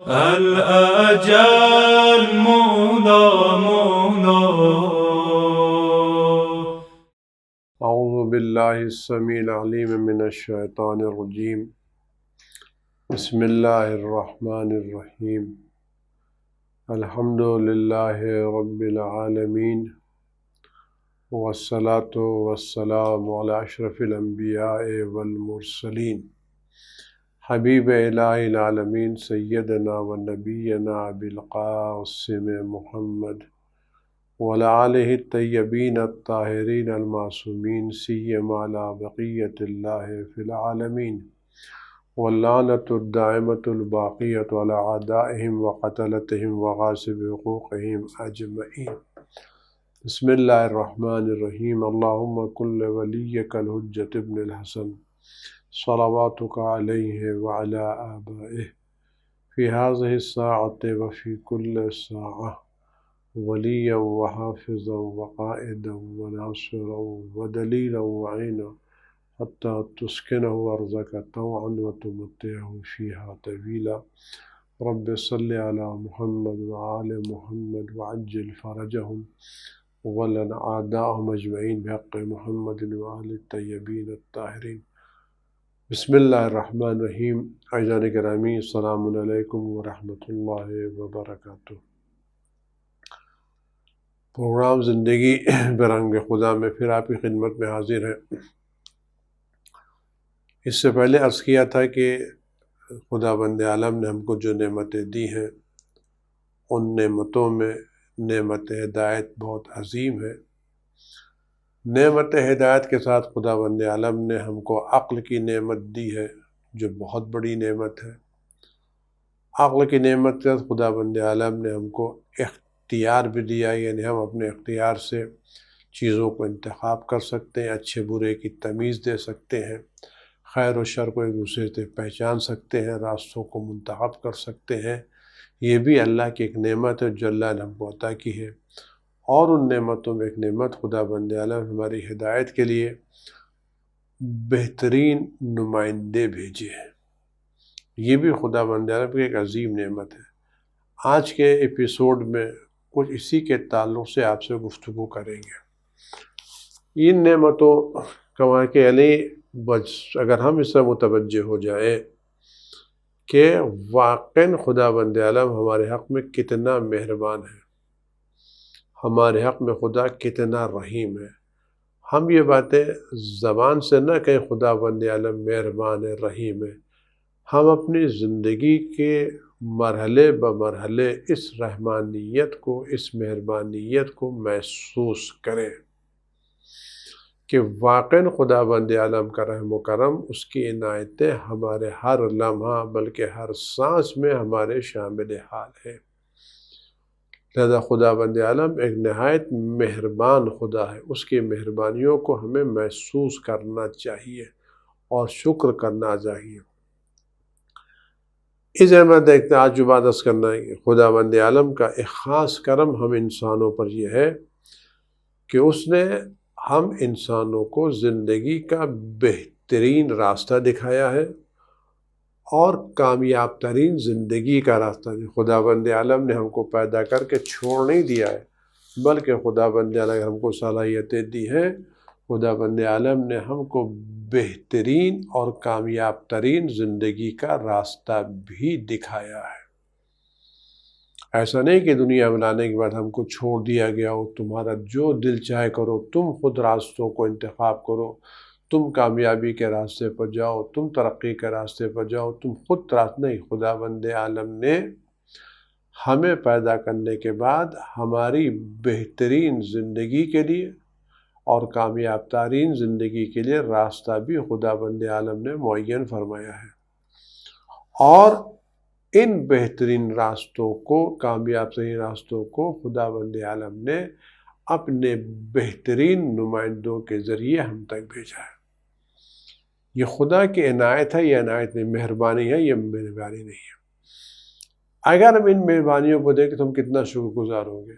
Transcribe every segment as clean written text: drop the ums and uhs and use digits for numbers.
الأجل مولا مولا. اعوذ باللہ السمیع العلیم من الشیطان الرجیم. بسم اللہ الرحمن الرحیم. الحمد للہ رب العالمین والصلاة والسلام علی اشرف الانبیاء والمرسلین حبیب الہ العالمین سیدنا و نبینا ابی القاسم محمد وعلی آلہ الطیبین الطاہرین المعصومین سیما علی بقیۃ اللہ فی العالمین واللعنۃ الدائمۃ الباقیۃ علی اعدائہم وقتلتہم وغاصب حقوقہم اجمعین. بسم اللہ الرحمن الرحیم. اللہم کل ولیک الحجۃ ابن الحسن صلواتک علیہ وعلی آبائہ فی هذه الساعۃ وفی کل ساعۃ ولیا وحافظا وقائدا وناصرا ودلیلا وعینا حتی تسکنہ ارضک طوعا وتمتعہ فیہا طویلا. رب صل علی محمد وآل محمد وعجل فرجہم ولن اعداءہم اجمعین بحق محمد وآل الطیبین الطاہرین. بسم اللہ الرحمن الرحیم. عزیزان گرامی، السلام علیکم ورحمۃ اللہ وبرکاتہ. پروگرام زندگی برنگ خدا میں پھر آپ کی خدمت میں حاضر ہے. اس سے پہلے عرض کیا تھا کہ خدا بند عالم نے ہم کو جو نعمتیں دی ہیں ان نعمتوں میں نعمت ہدایت بہت عظیم ہے. نعمت ہدایت کے ساتھ خدا بند عالم نے ہم کو عقل کی نعمت دی ہے جو بہت بڑی نعمت ہے. عقل کی نعمت کے ساتھ خدا بند عالم نے ہم کو اختیار بھی دیا، یعنی ہم اپنے اختیار سے چیزوں کو انتخاب کر سکتے ہیں، اچھے برے کی تمیز دے سکتے ہیں، خیر و شر کو ایک دوسرے سے پہچان سکتے ہیں، راستوں کو منتخب کر سکتے ہیں. یہ بھی اللہ کی ایک نعمت ہے جو اللہ نے ہم کو عطا کی ہے. اور ان نعمتوں میں ایک نعمت خدا بند عالم ہماری ہدایت کے لیے بہترین نمائندے بھیجے ہیں. یہ بھی خدا بند عالم کی ایک عظیم نعمت ہے. آج کے ایپیسوڈ میں کچھ اسی کے تعلق سے آپ سے گفتگو کریں گے. ان نعمتوں کما کے علی اگر ہم اس سے متوجہ ہو جائیں کہ واقعاً خدا بند عالم ہمارے حق میں کتنا مہربان ہے، ہمارے حق میں خدا کتنا رحیم ہے. ہم یہ باتیں زبان سے نہ کہیں خدا بند عالم مہربان ہے رحیم ہے، ہم اپنی زندگی کے مرحلے بمرحلے اس رحمانیت کو، اس مہربانیت کو محسوس کریں کہ واقعاً خدا بند عالم کا رحم و کرم، اس کی عنایتیں ہمارے ہر لمحہ بلکہ ہر سانس میں ہمارے شامل حال ہے. لہذا خدا بند عالم ایک نہایت مہربان خدا ہے. اس کی مہربانیوں کو ہمیں محسوس کرنا چاہیے اور شکر کرنا چاہیے. اس احمد ایک تعجبات عرض کرنا ہے کہ خدا بند عالم کا ایک خاص کرم ہم انسانوں پر یہ ہے کہ اس نے ہم انسانوں کو زندگی کا بہترین راستہ دکھایا ہے اور کامیاب ترین زندگی کا راستہ دیا. خدا بند عالم نے ہم کو پیدا کر کے چھوڑ نہیں دیا ہے، بلکہ خدا بند عالم نے ہم کو صلاحیتیں دی ہیں. خدا بند عالم نے ہم کو بہترین اور کامیاب ترین زندگی کا راستہ بھی دکھایا ہے. ایسا نہیں کہ دنیا میں لانے کے بعد ہم کو چھوڑ دیا گیا ہو، تمہارا جو دل چاہے کرو، تم خود راستوں کو انتخاب کرو، تم کامیابی کے راستے پر جاؤ، تم ترقی کے راستے پر جاؤ، تم خود نہیں. خدا بند عالم نے ہمیں پیدا کرنے کے بعد ہماری بہترین زندگی کے لیے اور کامیاب ترین زندگی کے لیے راستہ بھی خدا بند عالم نے معین فرمایا ہے. اور ان بہترین راستوں کو، کامیاب ترین راستوں کو خدا بند عالم نے اپنے بہترین نمائندوں کے ذریعے ہم تک بھیجا ہے. یہ خدا کی عنایت ہے، یہ عنایت نہیں، مہربانی ہے، یہ مہربانی نہیں ہے. اگر ہم ان مہربانیوں کو دیکھیں تو ہم کتنا شکر گزار ہوں گے.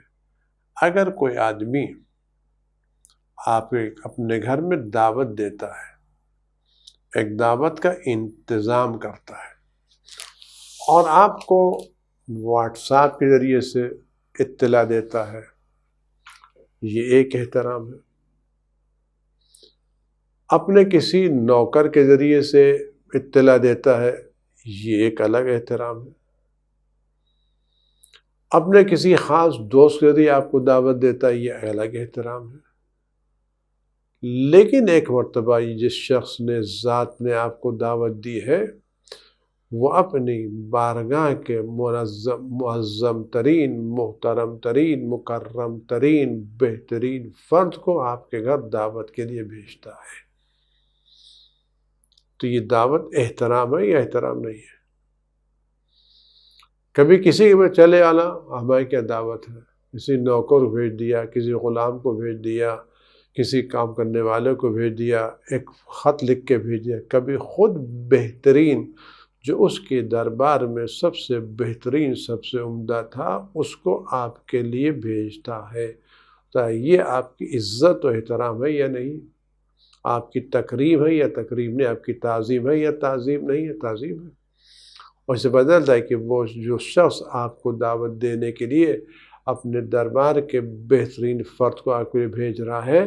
اگر کوئی آدمی آپ اپنے گھر میں دعوت دیتا ہے، ایک دعوت کا انتظام کرتا ہے، اور آپ کو واٹس ایپ کے ذریعے سے اطلاع دیتا ہے، یہ ایک احترام ہے۔ اپنے کسی نوکر کے ذریعے سے اطلاع دیتا ہے، یہ ایک الگ احترام ہے۔ اپنے کسی خاص دوست کے ذریعے آپ کو دعوت دیتا ہے، یہ الگ احترام ہے۔ لیکن ایک مرتبہ جس شخص نے ذات نے آپ کو دعوت دی ہے، وہ اپنی بارگاہ کے معظم ترین، محترم ترین، مکرم ترین، بہترین فرد کو آپ کے گھر دعوت کے لیے بھیجتا ہے، تو یہ دعوت احترام ہے یا احترام نہیں ہے؟ کبھی کسی میں چلے آنا ہماری کیا دعوت ہے؟ کسی نوکر کو بھیج دیا، کسی غلام کو بھیج دیا، کسی کام کرنے والے کو بھیج دیا، ایک خط لکھ کے بھیج دیا۔ کبھی خود بہترین جو اس کے دربار میں سب سے بہترین، سب سے عمدہ تھا، اس کو آپ کے لیے بھیجتا ہے، تو یہ آپ کی عزت و احترام ہے یا نہیں؟ آپ کی تکریم ہے یا تکریم نہیں؟ آپ کی تعظیم ہے یا تعظیم نہیں ہے؟ تعظیم ہے۔ اور اسے بدلتا ہے کہ وہ جو شخص آپ کو دعوت دینے کے لیے اپنے دربار کے بہترین فرد کو آپ کے لیے بھیج رہا ہے،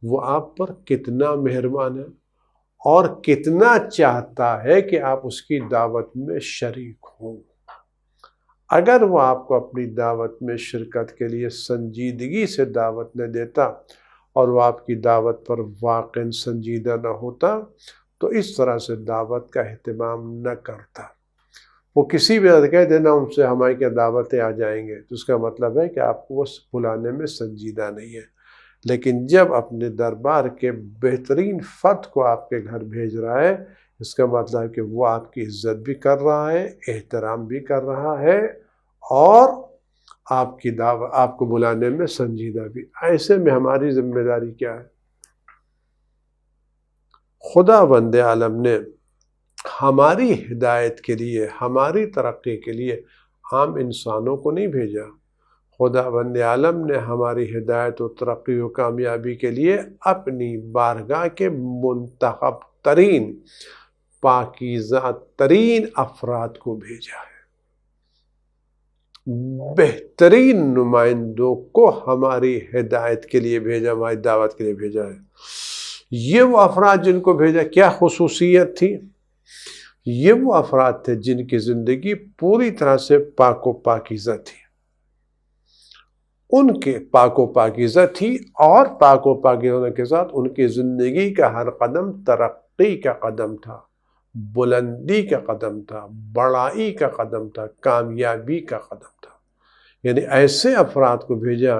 وہ آپ پر کتنا مہربان ہے اور کتنا چاہتا ہے کہ آپ اس کی دعوت میں شریک ہوں۔ اگر وہ آپ کو اپنی دعوت میں شرکت کے لیے سنجیدگی سے دعوت نہ دیتا اور وہ آپ کی دعوت پر واقعاً سنجیدہ نہ ہوتا، تو اس طرح سے دعوت کا اہتمام نہ کرتا۔ وہ کسی بھی کہہ دینا ان سے ہماری کیا دعوتیں آ جائیں گے، تو اس کا مطلب ہے کہ آپ کو وہ بلانے میں سنجیدہ نہیں ہے۔ لیکن جب اپنے دربار کے بہترین فرد کو آپ کے گھر بھیج رہا ہے، اس کا مطلب ہے کہ وہ آپ کی عزت بھی کر رہا ہے، احترام بھی کر رہا ہے، اور آپ کی دعوت، آپ کو بلانے میں سنجیدہ بھی۔ ایسے میں ہماری ذمہ داری کیا ہے؟ خدا بند عالم نے ہماری ہدایت کے لیے، ہماری ترقی کے لیے عام انسانوں کو نہیں بھیجا۔ خدا بند عالم نے ہماری ہدایت و ترقی و کامیابی کے لیے اپنی بارگاہ کے منتخب ترین، پاکیزہ ترین افراد کو بھیجا ہے، بہترین نمائندوں کو ہماری ہدایت کے لیے بھیجا، ہماری دعوت کے لیے بھیجا ہے۔ یہ وہ افراد جن کو بھیجا، کیا خصوصیت تھی؟ یہ وہ افراد تھے جن کی زندگی پوری طرح سے پاک و پاکیزہ تھی، ان کے پاک و پاکیزہ تھی، اور پاک و پاکیزہ ہونے کے ساتھ ان کی زندگی کا ہر قدم ترقی کا قدم تھا، بلندی کا قدم تھا، بڑائی کا قدم تھا، کامیابی کا قدم تھا۔ یعنی ایسے افراد کو بھیجا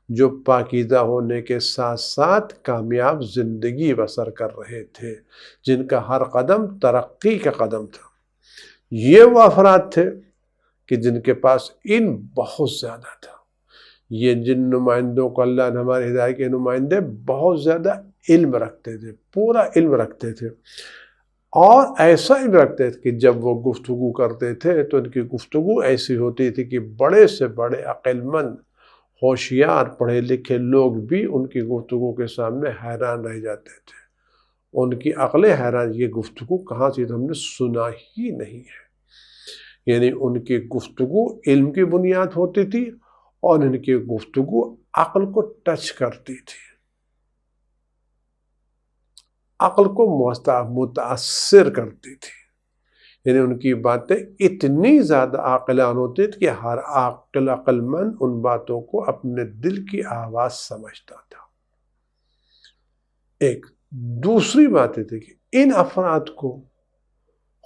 جو پاکیزہ ہونے کے ساتھ ساتھ کامیاب زندگی بسر کر رہے تھے، جن کا ہر قدم ترقی کا قدم تھا۔ یہ وہ افراد تھے کہ جن کے پاس علم بہت زیادہ تھا۔ یہ جن نمائندوں کو اللہ نے ہمارے ہدایت کے نمائندے بہت زیادہ علم رکھتے تھے، پورا علم رکھتے تھے، اور ایسا علم رکھتے تھے کہ جب وہ گفتگو کرتے تھے تو ان کی گفتگو ایسی ہوتی تھی کہ بڑے سے بڑے عقل مند، ہوشیار، پڑھے لکھے لوگ بھی ان کی گفتگو کے سامنے حیران رہ جاتے تھے۔ ان کی عقلیں حیران، یہ گفتگو کہاں سے ہم نے سنا ہی نہیں ہے۔ یعنی ان کی گفتگو علم کی بنیاد ہوتی تھی، اور ان کی گفتگو عقل کو ٹچ کرتی تھی، عقل کو متاثر کرتی تھی۔ یعنی ان کی باتیں اتنی زیادہ عاقلانہ ہوتی تھی کہ ہر عقل مند ان باتوں کو اپنے دل کی آواز سمجھتا تھا۔ ایک دوسری بات یہ تھی کہ ان افراد کو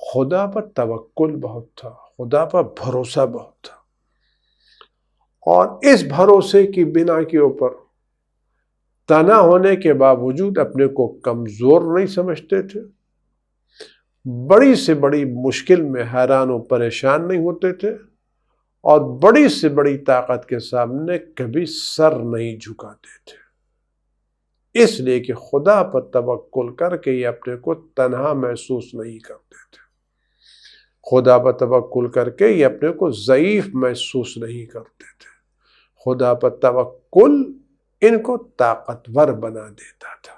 خدا پر توکل بہت تھا، خدا پر بھروسہ بہت تھا، اور اس بھروسے کی بنا کے اوپر تنا ہونے کے باوجود اپنے کو کمزور نہیں سمجھتے تھے، بڑی سے بڑی مشکل میں حیران و پریشان نہیں ہوتے تھے، اور بڑی سے بڑی طاقت کے سامنے کبھی سر نہیں جھکاتے تھے، اس لیے کہ خدا پر توکل کر کے یہ اپنے کو تنہا محسوس نہیں کرتے تھے، خدا پر توکل کر کے یہ اپنے کو ضعیف محسوس نہیں کرتے تھے، خدا پر توکل ان کو طاقتور بنا دیتا تھا،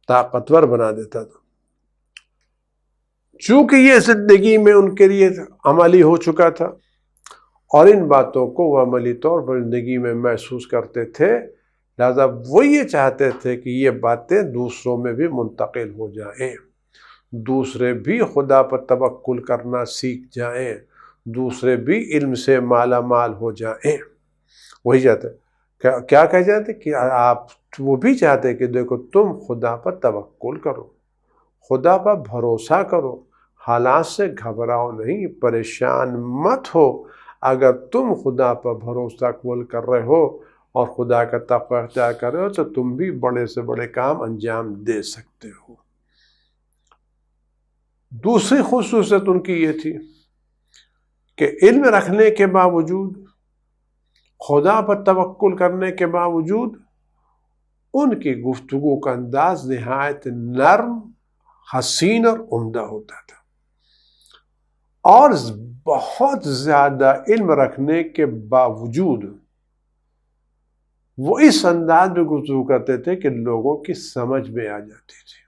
طاقتور بنا دیتا تھا۔ چونکہ یہ زندگی میں ان کے لیے عملی ہو چکا تھا اور ان باتوں کو وہ عملی طور پر زندگی میں محسوس کرتے تھے، لہذا وہ یہ چاہتے تھے کہ یہ باتیں دوسروں میں بھی منتقل ہو جائیں، دوسرے بھی خدا پر توکل کرنا سیکھ جائیں، دوسرے بھی علم سے مالا مال ہو جائیں۔ وہی چاہتے کیا کہہ جاتے کہ آپ وہ بھی چاہتے کہ دیکھو تم خدا پر توکل کرو، خدا پر بھروسہ کرو، حالات سے گھبراؤ نہیں، پریشان مت ہو۔ اگر تم خدا پر بھروسہ کر رہے ہو اور خدا کا تقوی اختیار کر رہے ہو تو تم بھی بڑے سے بڑے کام انجام دے سکتے ہو۔ دوسری خصوصیت ان کی یہ تھی کہ علم رکھنے کے باوجود، خدا پر توکل کرنے کے باوجود، ان کی گفتگو کا انداز نہایت نرم، حسین اور عمدہ ہوتا تھا، اور بہت زیادہ علم رکھنے کے باوجود وہ اس انداز میں گفتگو کرتے تھے کہ لوگوں کی سمجھ میں آ جاتی تھی۔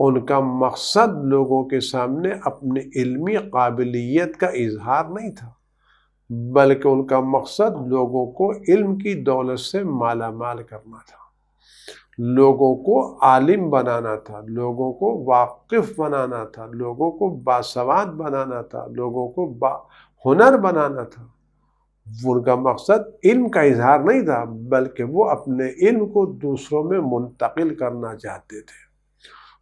ان کا مقصد لوگوں کے سامنے اپنی علمی قابلیت کا اظہار نہیں تھا، بلکہ ان کا مقصد لوگوں کو علم کی دولت سے مالا مال کرنا تھا، لوگوں کو عالم بنانا تھا، لوگوں کو واقف بنانا تھا، لوگوں کو باسواد بنانا تھا، لوگوں کو ہنر بنانا تھا۔ ان کا مقصد علم کا اظہار نہیں تھا، بلکہ وہ اپنے علم کو دوسروں میں منتقل کرنا چاہتے تھے،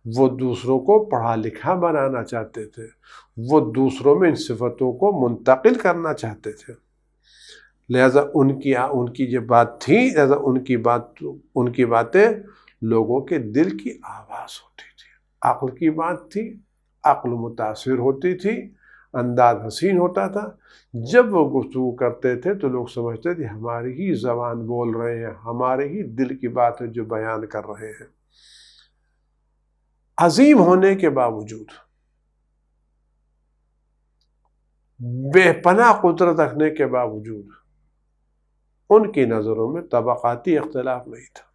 وہ دوسروں کو پڑھا لکھا بنانا چاہتے تھے، وہ دوسروں میں ان صفتوں کو منتقل کرنا چاہتے تھے۔ لہذا ان کی جو بات تھی، لہذا ان کی باتیں لوگوں کے دل کی آواز ہوتی تھی، عقل کی بات تھی، عقل متاثر ہوتی تھی، انداز حسین ہوتا تھا۔ جب وہ گفتگو کرتے تھے تو لوگ سمجھتے تھے ہماری ہی زبان بول رہے ہیں، ہمارے ہی دل کی بات ہے جو بیان کر رہے ہیں۔ عظیم ہونے کے باوجود، بے پناہ قدرت رکھنے کے باوجود، ان کی نظروں میں طبقاتی اختلاف نہیں تھا۔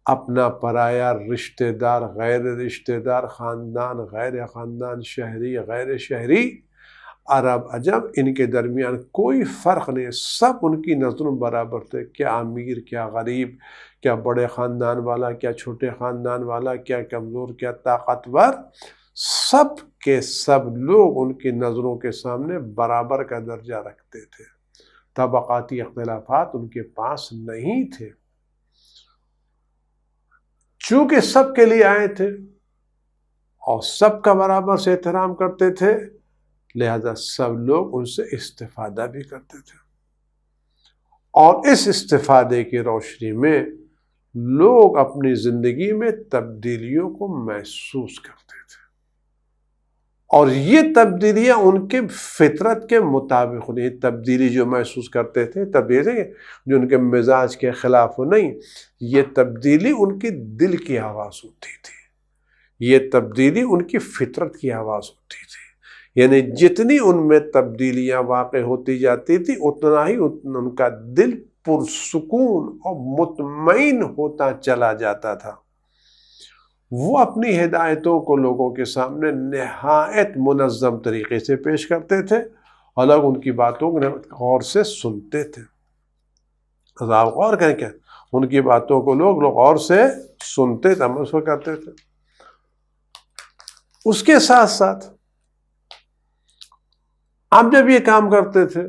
اپنا پرایا، رشتہ دار غیر رشتہ دار، خاندان غیر خاندان، شہری غیر شہری، عرب عجم، ان کے درمیان کوئی فرق نہیں، سب ان کی نظروں برابر تھے۔ کیا امیر، کیا غریب، کیا بڑے خاندان والا، کیا چھوٹے خاندان والا، کیا کمزور، کیا طاقتور، سب کے سب لوگ ان کی نظروں کے سامنے برابر کا درجہ رکھتے تھے۔ طبقاتی اختلافات ان کے پاس نہیں تھے، چونکہ سب کے لیے آئے تھے اور سب کا برابر سے احترام کرتے تھے، لہذا سب لوگ ان سے استفادہ بھی کرتے تھے، اور اس استفادے کی روشنی میں لوگ اپنی زندگی میں تبدیلیوں کو محسوس کرتے تھے، اور یہ تبدیلیاں ان کے فطرت کے مطابق ہوئی۔ تبدیلی جو محسوس کرتے تھے، تبدیلی جو ان کے مزاج کے خلاف ہو نہیں، یہ تبدیلی ان کی دل کی آواز ہوتی تھی، یہ تبدیلی ان کی فطرت کی آواز ہوتی تھی۔ یعنی جتنی ان میں تبدیلیاں واقع ہوتی جاتی تھی، اتنا ہی ان کا دل پرسکون اور مطمئن ہوتا چلا جاتا تھا۔ وہ اپنی ہدایتوں کو لوگوں کے سامنے نہایت منظم طریقے سے پیش کرتے تھے، اور لوگ ان کی باتوں کو غور سے سنتے تھے۔ آپ غور کریں کہ ان کی باتوں کو لوگ غور سے سنتے تھے، عمل کرتے تھے۔ اس کے ساتھ ساتھ آپ جب یہ کام کرتے تھے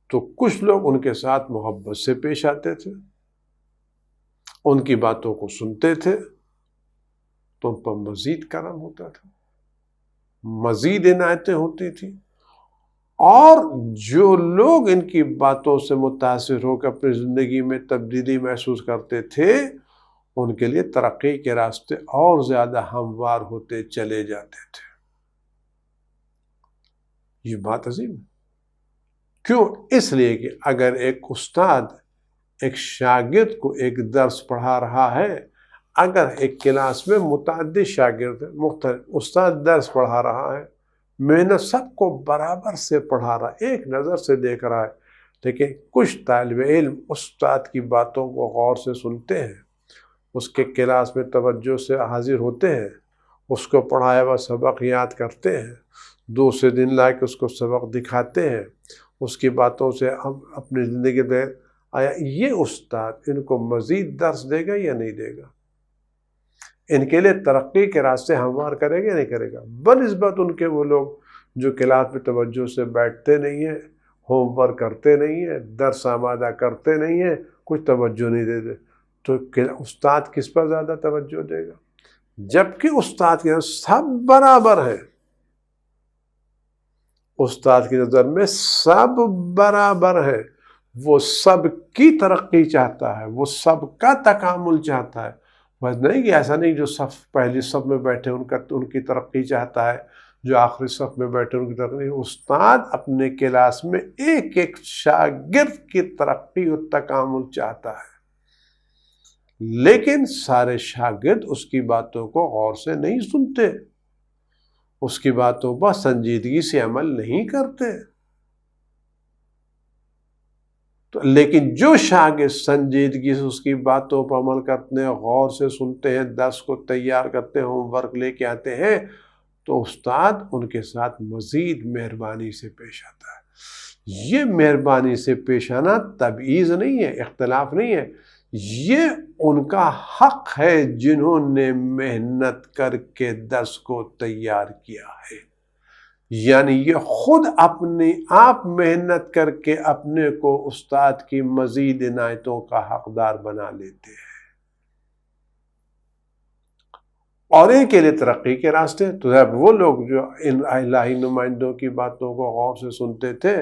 تو کچھ لوگ ان کے ساتھ محبت سے پیش آتے تھے، ان کی باتوں کو سنتے تھے تو ان پر مزید کرم ہوتا تھا، مزید عنایتیں ہوتی تھیں، اور جو لوگ ان کی باتوں سے متاثر ہو کر اپنی زندگی میں تبدیلی محسوس کرتے تھے، ان کے لیے ترقی کے راستے اور زیادہ ہموار ہوتے چلے جاتے تھے۔ یہ بات عظیم ہے۔ کیوں؟ اس لیے کہ اگر ایک استاد ایک شاگرد کو ایک درس پڑھا رہا ہے، اگر ایک کلاس میں متعدد شاگرد ہیں، مختلف، استاد درس پڑھا رہا ہے، محنت سب کو برابر سے پڑھا رہا ہے، ایک نظر سے دیکھ رہا ہے، لیکن کچھ طالب علم استاد کی باتوں کو غور سے سنتے ہیں، اس کے کلاس میں توجہ سے حاضر ہوتے ہیں، اس کو پڑھایا ہوا سبق یاد کرتے ہیں، دوسرے دن لا کے اس کو سبق دکھاتے ہیں، اس کی باتوں سے ہم اپنی زندگی میں آیا یہ استاد ان کو مزید درس دے گا یا نہیں دے گا، ان کے لیے ترقی کے راستے ہموار کرے گا یا نہیں کرے گا؟ بنسبت ان کے وہ لوگ جو کلاس میں توجہ سے بیٹھتے نہیں ہیں، ہوم ورک کرتے نہیں ہیں، درس آمادہ کرتے نہیں ہیں، کچھ توجہ نہیں دیتے، تو استاد کس پر زیادہ توجہ دے گا؟ جبکہ استاد کے نظر سب برابر ہیں، استاد کی نظر میں سب برابر ہیں، وہ سب کی ترقی چاہتا ہے، وہ سب کا تکامل چاہتا ہے، بس نہیں کہ ایسا نہیں جو پہلی صف میں بیٹھے ان کی ترقی چاہتا ہے، جو آخری صف میں بیٹھے ان کی ترقی نہیں۔ استاد اپنے کلاس میں ایک ایک شاگرد کی ترقی اور تکامل چاہتا ہے، لیکن سارے شاگرد اس کی باتوں کو غور سے نہیں سنتے، اس کی باتوں پر سنجیدگی سے عمل نہیں کرتے۔ لیکن جو شاگرد سنجیدگی سے اس کی باتوں پر عمل کرتے ہیں، غور سے سنتے ہیں، درس کو تیار کرتے ہیں، ہوم ورک لے کے آتے ہیں، تو استاد ان کے ساتھ مزید مہربانی سے پیش آتا ہے۔ یہ مہربانی سے پیش آنا تبعیض نہیں ہے، اختلاف نہیں ہے، یہ ان کا حق ہے جنہوں نے محنت کر کے درس کو تیار کیا ہے، یعنی یہ خود اپنے آپ محنت کر کے اپنے کو استاد کی مزید عنایتوں کا حقدار بنا لیتے ہیں، اور ان کے لیے ترقی کے راستے۔ تو وہ لوگ جو ان الہی نمائندوں کی باتوں کو غور سے سنتے تھے،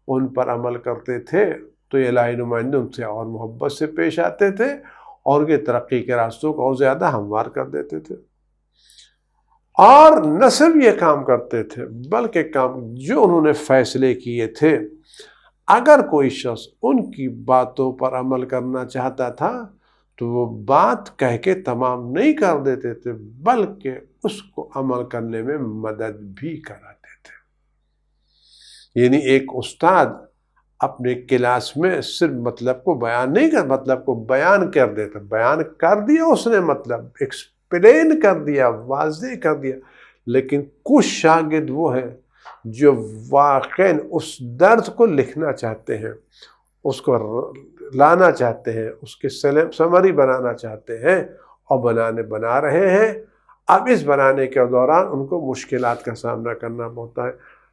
ان پر عمل کرتے تھے، تو یہ الہی نمائندے ان سے اور محبت سے پیش آتے تھے اور ان کے ترقی کے راستوں کو اور زیادہ ہموار کر دیتے تھے۔ اور نہ صرف یہ کام کرتے تھے، بلکہ کام جو انہوں نے فیصلے کیے تھے، اگر کوئی شخص ان کی باتوں پر عمل کرنا چاہتا تھا تو وہ بات کہہ کے تمام نہیں کر دیتے تھے، بلکہ اس کو عمل کرنے میں مدد بھی کراتے تھے۔ یعنی ایک استاد اپنے کلاس میں صرف مطلب کو بیان نہیں کر، مطلب کو بیان کر دیتا، بیان کر دیا اس نے، مطلب ایکسپلین کر دیا، واضح کر دیا، لیکن کچھ شاگرد وہ ہیں جو واقعاً اس درس کو لکھنا چاہتے ہیں، اس کو لانا چاہتے ہیں، اس کے سمری بنانا چاہتے ہیں، اور بنا رہے ہیں۔ اب اس بنانے کے دوران ان کو مشکلات کا سامنا کرنا پڑتا ہے۔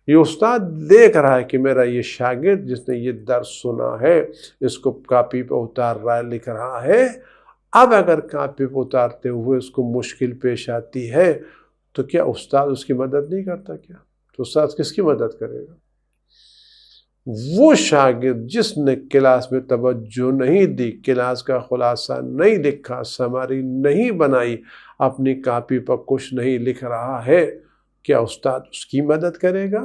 یہ استاد دیکھ رہا ہے کہ میرا یہ شاگرد جس نے یہ درس سنا ہے، اس کو کاپی پہ اتار رہا ہے، لکھ رہا ہے، اب اگر کاپی پہ اتارتے ہوئے اس کو مشکل پیش آتی ہے تو کیا استاد اس کی مدد نہیں کرتا؟ کیا تو استاد کس کی مدد کرے گا؟ وہ شاگرد جس نے کلاس میں توجہ نہیں دی، کلاس کا خلاصہ نہیں لکھا، سماری نہیں بنائی، اپنی کاپی پر کچھ نہیں لکھ رہا ہے، کیا استاد اس کی مدد کرے گا؟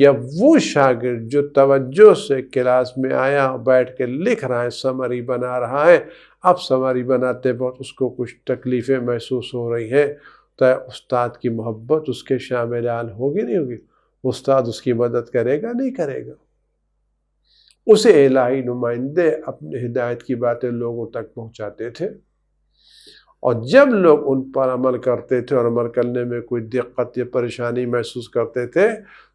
یا وہ شاگرد جو توجہ سے کلاس میں آیا، بیٹھ کے لکھ رہا ہے، سمری بنا رہا ہے، اب سمری بناتے وقت اس کو کچھ تکلیفیں محسوس ہو رہی ہیں، تو استاد کی محبت اس کے شامل حال ہوگی نہیں ہوگی؟ استاد اس کی مدد کرے گا نہیں کرے گا؟ اسے الہی نمائندے اپنے ہدایت کی باتیں لوگوں تک پہنچاتے تھے، اور جب لوگ ان پر عمل کرتے تھے اور عمل کرنے میں کوئی دقت یا پریشانی محسوس کرتے تھے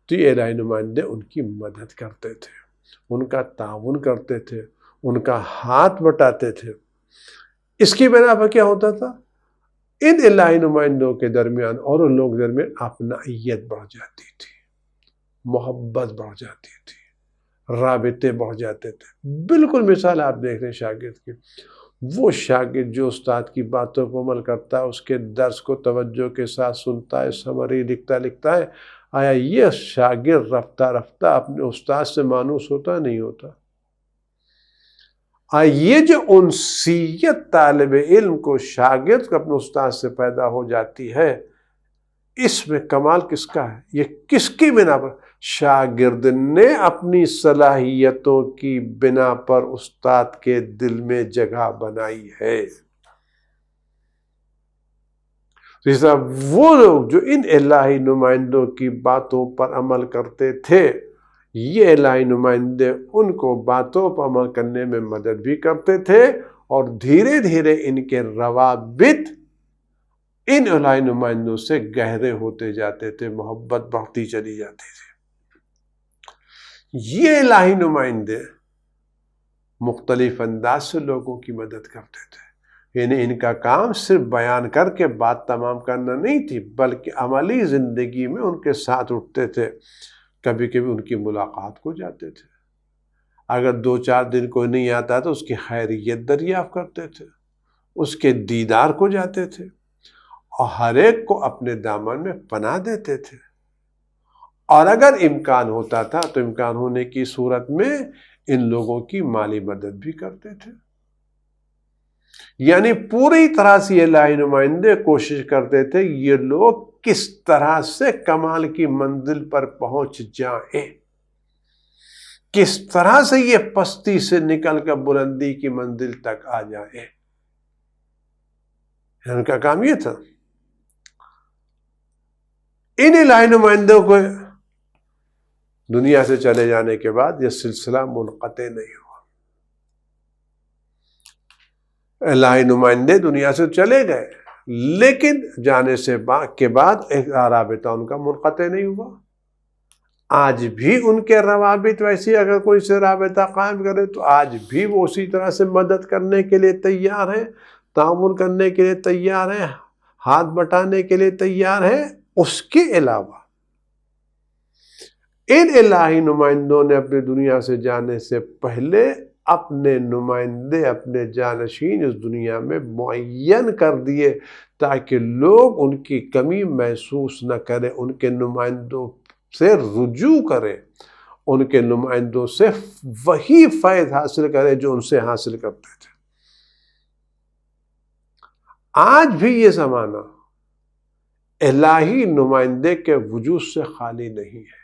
تو یہ الہی نمائندے ان کی مدد کرتے تھے، ان کا تعاون کرتے تھے، ان کا ہاتھ بٹاتے تھے۔ اس کی بنا پر کیا ہوتا تھا؟ ان الہی نمائندوں کے درمیان اور ان لوگوں کے درمیان اپنائیت بڑھ جاتی تھی، محبت بڑھ جاتی تھی، رابطے بڑھ جاتے تھے۔ بالکل مثال آپ دیکھ رہے ہیں شاگرد کی، وہ شاگرد جو استاد کی باتوں پر عمل کرتا ہے، اس کے درس کو توجہ کے ساتھ سنتا ہے، سمری لکھتا ہے، آیا یہ شاگرد رفتہ رفتہ اپنے استاد سے مانوس ہوتا نہیں ہوتا؟ یہ جو انسیت طالب علم کو شاگرد کو اپنے استاد سے پیدا ہو جاتی ہے، اس میں کمال کس کا ہے؟ یہ کس کی بنا پر؟ شاگرد نے اپنی صلاحیتوں کی بنا پر استاد کے دل میں جگہ بنائی ہے۔ جیسا وہ لوگ جو ان الہی نمائندوں کی باتوں پر عمل کرتے تھے، یہ الہی نمائندے ان کو باتوں پر عمل کرنے میں مدد بھی کرتے تھے، اور دھیرے دھیرے ان کے روابط ان الہی نمائندوں سے گہرے ہوتے جاتے تھے، محبت بڑھتی چلی جاتی تھی۔ یہ الہی نمائندے مختلف انداز سے لوگوں کی مدد کرتے تھے، یعنی ان کا کام صرف بیان کر کے بات تمام کرنا نہیں تھی، بلکہ عملی زندگی میں ان کے ساتھ اٹھتے تھے، کبھی کبھی ان کی ملاقات کو جاتے تھے، اگر 2-4 دن کوئی نہیں آتا تو اس کی خیریت دریافت کرتے تھے، اس کے دیدار کو جاتے تھے، اور ہر ایک کو اپنے دامن میں پناہ دیتے تھے، اور اگر امکان ہوتا تھا تو امکان ہونے کی صورت میں ان لوگوں کی مالی مدد بھی کرتے تھے۔ یعنی پوری طرح سے یہ الہی نمائندے کوشش کرتے تھے یہ لوگ کس طرح سے کمال کی منزل پر پہنچ جائیں، کس طرح سے یہ پستی سے نکل کر بلندی کی منزل تک آ جائیں۔ ان کا کام یہ تھا۔ ان الہی نمائندوں کو دنیا سے چلے جانے کے بعد یہ سلسلہ منقطع نہیں ہوا۔ الہی نمائندے دنیا سے چلے گئے، لیکن جانے کے بعد ایک رابطہ ان کا منقطع نہیں ہوا۔ آج بھی ان کے روابط ویسی، اگر کوئی سے رابطہ قائم کرے تو آج بھی وہ اسی طرح سے مدد کرنے کے لیے تیار ہیں، تعاون کرنے کے لیے تیار ہیں، ہاتھ بٹانے کے لیے تیار ہیں۔ اس کے علاوہ ان الہی نمائندوں نے اپنی دنیا سے جانے سے پہلے اپنے نمائندے، اپنے جانشین اس دنیا میں معین کر دیے تاکہ لوگ ان کی کمی محسوس نہ کریں، ان کے نمائندوں سے رجوع کریں، ان کے نمائندوں سے وہی فیض حاصل کریں جو ان سے حاصل کرتے تھے۔ آج بھی یہ زمانہ الہی نمائندے کے وجود سے خالی نہیں ہے۔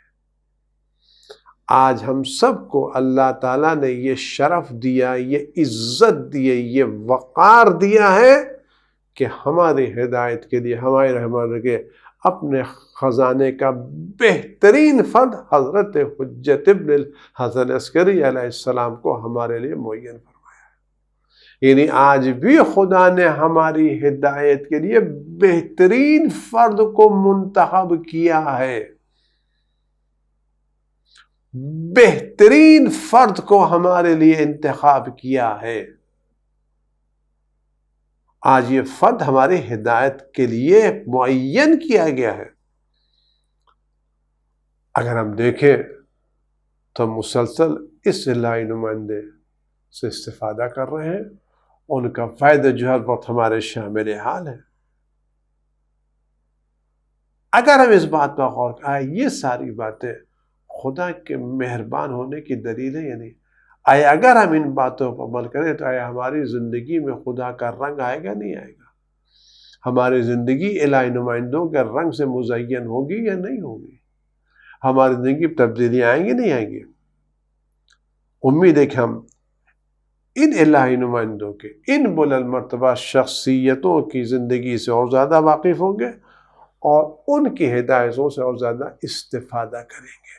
آج ہم سب کو اللہ تعالیٰ نے یہ شرف دیا، یہ عزت دی، یہ وقار دیا ہے کہ ہماری ہدایت کے لیے، ہماری رحمت کے اپنے خزانے کا بہترین فرد حضرت حجت ابن الحسن عسکری علیہ السلام کو ہمارے لیے معین فرمایا ہے۔ یعنی آج بھی خدا نے ہماری ہدایت کے لیے بہترین فرد کو منتخب کیا ہے، بہترین فرد کو ہمارے لیے انتخاب کیا ہے۔ آج یہ فرد ہماری ہدایت کے لیے معین کیا گیا ہے۔ اگر ہم دیکھیں تو ہم مسلسل اس الہی نمائندے سے استفادہ کر رہے ہیں، ان کا فائدہ جو ہے بہت ہمارے شامل حال ہے۔ اگر ہم اس بات پر غور کریں، یہ ساری باتیں خدا کے مہربان ہونے کی دلیل ہے یا نہیں؟ آیا اگر ہم ان باتوں پر عمل کریں تو آیا ہماری زندگی میں خدا کا رنگ آئے گا نہیں آئے گا؟ ہماری زندگی الہی نمائندوں کے رنگ سے مزین ہوگی یا نہیں ہوگی؟ ہماری زندگی میں تبدیلیاں آئیں گی نہیں آئیں گی؟ امید ہے کہ ہم ان الہی نمائندوں کے، ان بلند مرتبہ شخصیتوں کی زندگی سے اور زیادہ واقف ہوں گے اور ان کی ہدایتوں سے اور زیادہ استفادہ کریں گے۔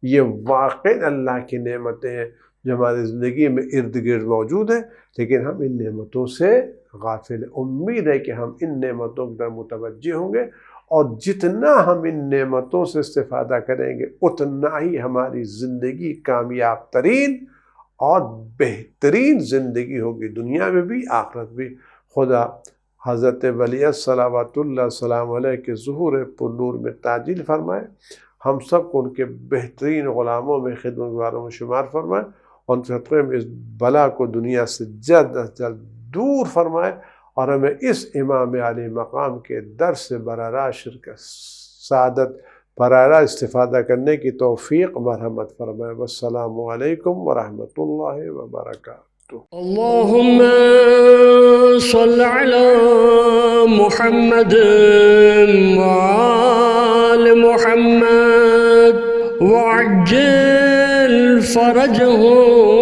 یہ واقعی اللہ کی نعمتیں ہیں جو ہماری زندگی میں ارد گرد موجود ہیں، لیکن ہم ان نعمتوں سے غافل ہیں۔ امید ہے کہ ہم ان نعمتوں کی طرف متوجہ ہوں گے، اور جتنا ہم ان نعمتوں سے استفادہ کریں گے اتنا ہی ہماری زندگی کامیاب ترین اور بہترین زندگی ہوگی، دنیا میں بھی آخرت بھی۔ خدا حضرت ولی صلوات اللہ السلام علیہ کے ظہور پر نور میں تعجیل فرمائے، ہم سب کو ان کے بہترین غلاموں میں، خدمت گاروں میں شمار فرمائے، اور ان خطرے میں اس بلا کو دنیا سے جلد از جلد دور فرمائے، اور ہمیں اس امام علی مقام کے درس سے براہ راست شرکت سعادت، براہ راست استفادہ کرنے کی توفیق مرحمت فرمائے۔ والسلام علیکم ورحمۃ اللہ وبرکاتہ۔ اللهم صل على محمد وآل محمد وعجل فرجهم